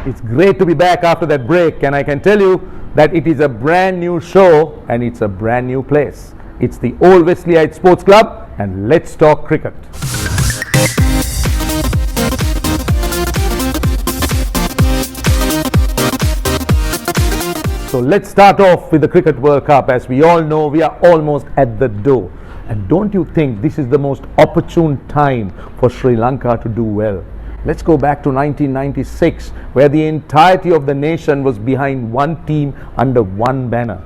It's great to be back after that break, and I can tell you that it is a brand new show and it's a brand new place. It's the Old Wesleyite Sports Club, and let's talk cricket. So let's start off with the Cricket World Cup. As we all know, we are almost at the door. And don't you think this is the most opportune time for Sri Lanka to do well? Let's go back to 1996, where the entirety of the nation was behind one team under one banner.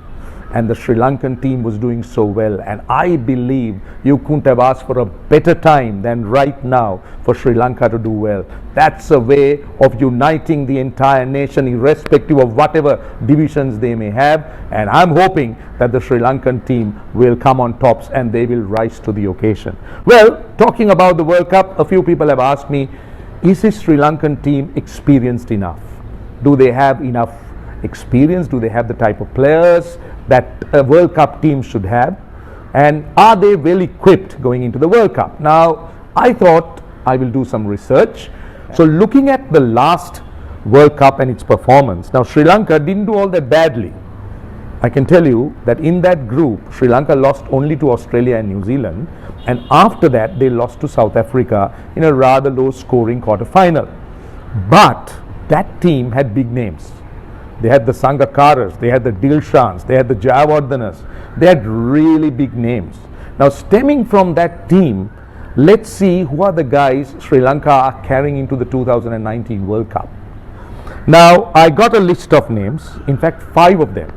And the Sri Lankan team was doing so well. And I believe you couldn't have asked for a better time than right now for Sri Lanka to do well. That's a way of uniting the entire nation, irrespective of whatever divisions they may have. And I'm hoping that the Sri Lankan team will come on tops and they will rise to the occasion. Well, talking about the World Cup, a few people have asked me, is this Sri Lankan team experienced enough? Do they have enough experience? Do they have the type of players that a World Cup team should have? And are they well equipped going into the World Cup? Now, I thought I will do some research. So looking at the last World Cup and its performance, now Sri Lanka didn't do all that badly. I can tell you that in that group, Sri Lanka lost only to Australia and New Zealand, and after that they lost to South Africa in a rather low scoring quarter-final. But that team had big names. They had the Sangakaras, they had the Dilshans, they had the Jayawardhanas. They had really big names. Now, stemming from that team, let's see who are the guys Sri Lanka are carrying into the 2019 World Cup. Now, I got a list of names, in fact 5 of them.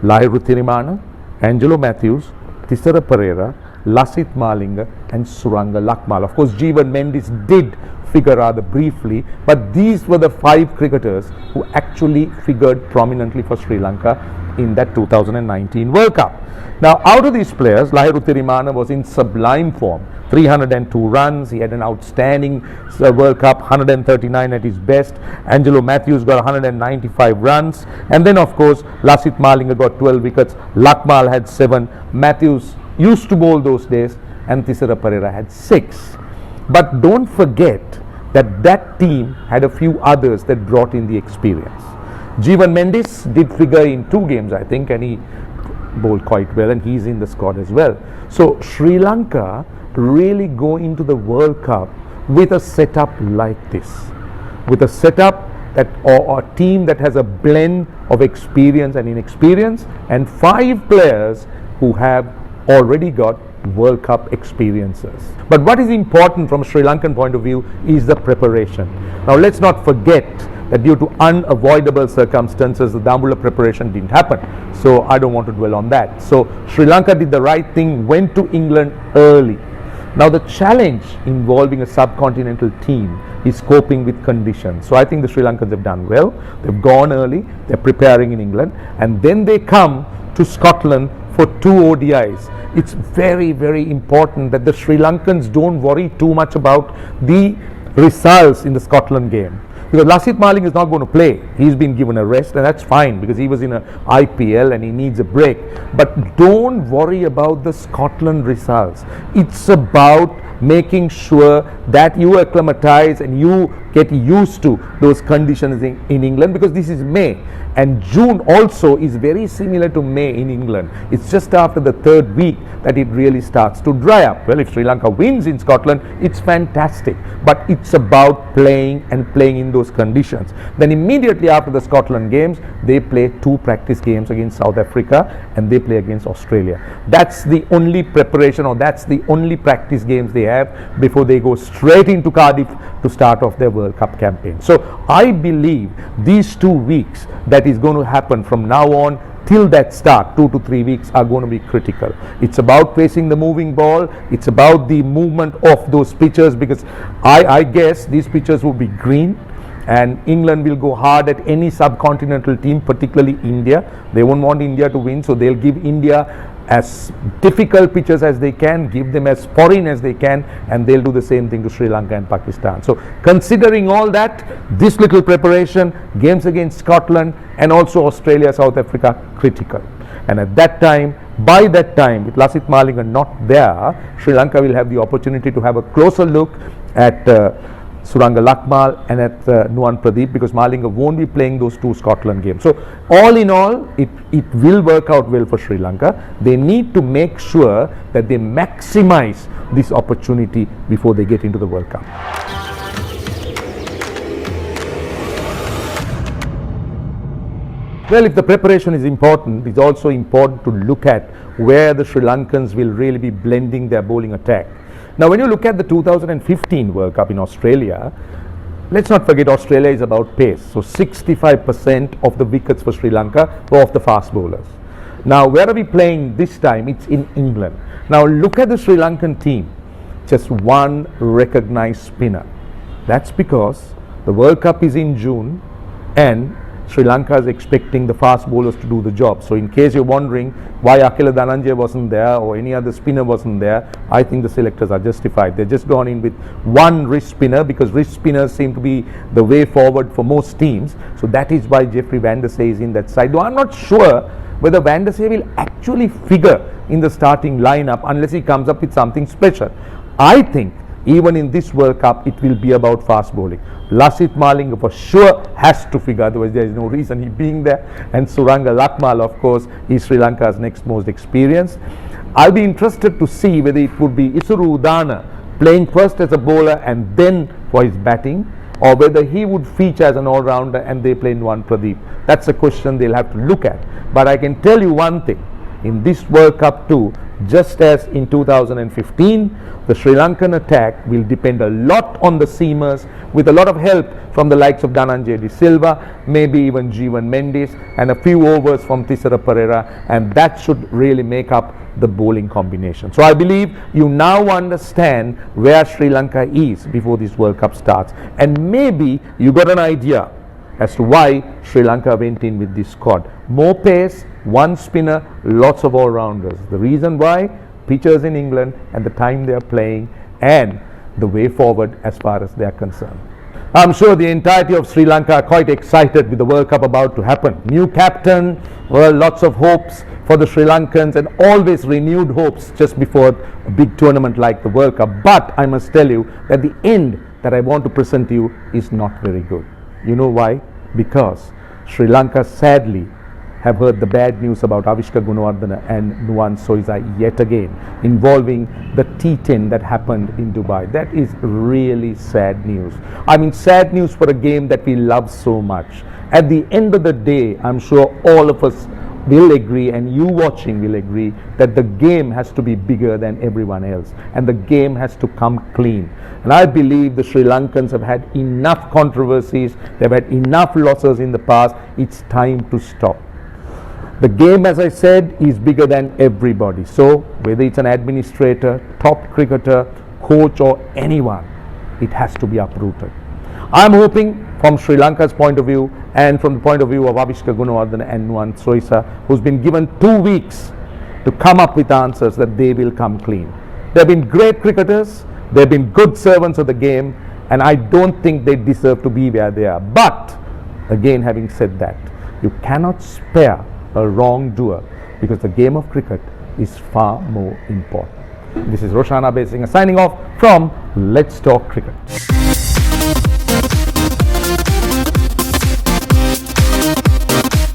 Lahiru Thirimana, Angelo Matthews, Thisara Pereira, Lasith Malinga and Suranga Lakmal. Of course, Jeevan Mendis did figure rather briefly, but these were the 5 cricketers who actually figured prominently for Sri Lanka in that 2019 World Cup. Now, out of these players, Lahiru Thirimana was in sublime form. 302 runs, he had an outstanding World Cup, 139 at his best. Angelo Matthews got 195 runs, and then of course Lasith Malinga got 12 wickets, Lakmal had 7, Matthews used to bowl those days, and Thisara Pereira had 6. But don't forget that that team had a few others that brought in the experience. Jeevan Mendis did figure in 2 games, I think, and he bowled quite well, and he's in the squad as well. So Sri Lanka really go into the World Cup with a setup like this, with a setup that or a team that has a blend of experience and inexperience, and 5 players who have already got World Cup experiences. But what is important from a Sri Lankan point of view is the preparation. Now, let's not forget that due to unavoidable circumstances, the Dambulla preparation didn't happen. So I don't want to dwell on that. So Sri Lanka did the right thing, went to England early. Now, the challenge involving a subcontinental team is coping with conditions. So I think the Sri Lankans have done well. They've gone early, they're preparing in England, and then they come to Scotland for 2 ODIs. It's very, very important that the Sri Lankans don't worry too much about the results in the Scotland game. Because Lasith Malinga is not going to play. He's been given a rest, and that's fine because he was in a IPL and he needs a break. But don't worry about the Scotland results. It's about making sure that you acclimatize and you get used to those conditions in England, because this is May. And June also is very similar to May in England. It's just after the 3rd week that it really starts to dry up. Well, if Sri Lanka wins in Scotland, it's fantastic. But it's about playing and playing in those conditions. Then immediately after the Scotland games, they play 2 practice games against South Africa and they play against Australia. That's the only preparation, or that's the only practice games they have before they go straight into Cardiff to start off their World Cup campaign. So I believe these 2 weeks that is going to happen from now on till that start, 2 to 3 weeks, are going to be critical. It's about facing the moving ball. It's about the movement of those pitches, because I guess these pitches will be green, and England will go hard at any subcontinental team, particularly India. They won't want India to win, so they'll give India as difficult pitches as they can, give them as foreign as they can, and they'll do the same thing to Sri Lanka and Pakistan. So considering all that, this little preparation, games against Scotland and also Australia, South Africa, critical. And at that time, by that time, with Lasith Malinga not there, Sri Lanka will have the opportunity to have a closer look at Suranga Lakmal and at Nuwan Pradeep, because Malinga won't be playing those two Scotland games. So all in all, it will work out well for Sri Lanka. They need to make sure that they maximize this opportunity before they get into the World Cup. Well, if the preparation is important, it's also important to look at where the Sri Lankans will really be blending their bowling attack. Now, when you look at the 2015 World Cup in Australia, let's not forget Australia is about pace. So 65% of the wickets for Sri Lanka were off the fast bowlers. Now, where are we playing this time? It's in England. Now, look at the Sri Lankan team. Just one recognized spinner. That's because the World Cup is in June and Sri Lanka is expecting the fast bowlers to do the job. So in case you're wondering why Akila Dhananjaya wasn't there or any other spinner wasn't there, I think the selectors are justified. They've just gone in with one wrist spinner because wrist spinners seem to be the way forward for most teams. So that is why Jeffrey Van der Sey is in that side. Though I'm not sure whether Van der Sey will actually figure in the starting lineup unless he comes up with something special. I think even in this World Cup, it will be about fast bowling. Lasith Malinga for sure has to figure, otherwise there is no reason he being there. And Suranga Lakmal, of course, is Sri Lanka's next most experienced. I'll be interested to see whether it would be Isuru Udana playing first as a bowler and then for his batting, or whether he would feature as an all-rounder and they play Nuwan Pradeep. That's a question they'll have to look at. But I can tell you one thing, in this World Cup too, just as in 2015, the Sri Lankan attack will depend a lot on the seamers with a lot of help from the likes of Dhananjaya de Silva, maybe even Jeevan Mendes, and a few overs from Thisara Pereira, and that should really make up the bowling combination. So I believe you now understand where Sri Lanka is before this World Cup starts, and maybe you got an idea as to why Sri Lanka went in with this squad. More pace, one spinner, lots of all-rounders. The reason why? Pitchers in England and the time they are playing and the way forward as far as they are concerned. I'm sure the entirety of Sri Lanka are quite excited with the World Cup about to happen. New captain, well, lots of hopes for the Sri Lankans and always renewed hopes just before a big tournament like the World Cup. But I must tell you that the end that I want to present to you is not very good. You know why? Because Sri Lanka sadly have heard the bad news about Avishka Gunawardena and Nuwan Soisa yet again, involving the T10 that happened in Dubai. That is really sad news. I mean, sad news for a game that we love so much. At the end of the day, I'm sure all of us will agree, and you watching will agree, that the game has to be bigger than everyone else and the game has to come clean. And I believe the Sri Lankans have had enough controversies, they've had enough losses in the past. It's time to stop. The game, as I said, is bigger than everybody. So whether it's an administrator, top cricketer, coach or anyone, it has to be uprooted. I'm hoping from Sri Lanka's point of view and from the point of view of Avishka Gunawardena and Nuwan Soisa, who's been given 2 weeks to come up with answers, that they will come clean. They've been great cricketers, they've been good servants of the game, and I don't think they deserve to be where they are. But again, having said that, you cannot spare a wrongdoer because the game of cricket is far more important. This is Roshan Abeysinghe signing off from Let's Talk Cricket.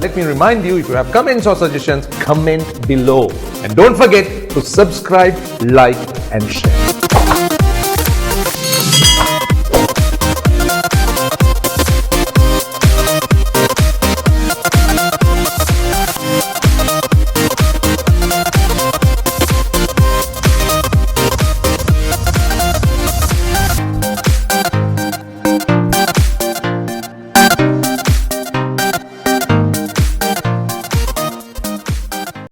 Let me remind you, if you have comments or suggestions, comment below. And don't forget to subscribe, like and share.